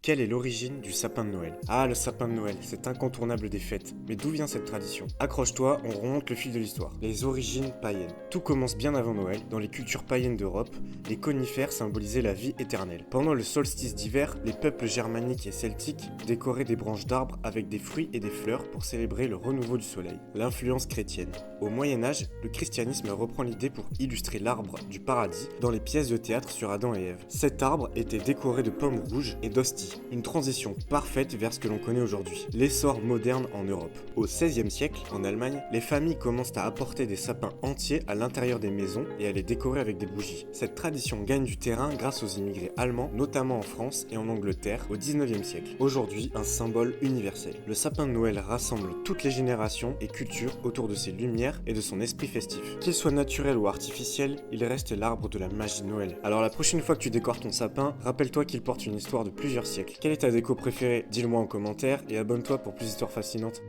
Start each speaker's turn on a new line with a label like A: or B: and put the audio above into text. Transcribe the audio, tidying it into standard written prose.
A: Quelle est l'origine du sapin de Noël? Ah, le sapin de Noël, c'est incontournable des fêtes. Mais d'où vient cette tradition? Accroche-toi, on remonte le fil de l'histoire. Les origines païennes. Tout commence bien avant Noël. Dans les cultures païennes d'Europe, les conifères symbolisaient la vie éternelle. Pendant le solstice d'hiver, les peuples germaniques et celtiques décoraient des branches d'arbres avec des fruits et des fleurs pour célébrer le renouveau du soleil. L'influence chrétienne. Au Moyen-Âge, le christianisme reprend l'idée pour illustrer l'arbre du paradis dans les pièces de théâtre sur Adam et Ève. Cet arbre était décoré de pommes rouges et d'hosties. Une transition parfaite vers ce que l'on connaît aujourd'hui, l'essor moderne en Europe. Au XVIe siècle, en Allemagne, les familles commencent à apporter des sapins entiers à l'intérieur des maisons et à les décorer avec des bougies. Cette tradition gagne du terrain grâce aux immigrés allemands, notamment en France et en Angleterre au XIXe siècle. Aujourd'hui, un symbole universel. Le sapin de Noël rassemble toutes les générations et cultures autour de ses lumières et de son esprit festif. Qu'il soit naturel ou artificiel, il reste l'arbre de la magie de Noël. Alors la prochaine fois que tu décores ton sapin, rappelle-toi qu'il porte une histoire de plusieurs siècles. Quelle est ta déco préférée? Dis-le moi en commentaire et abonne-toi pour plus d'histoires fascinantes.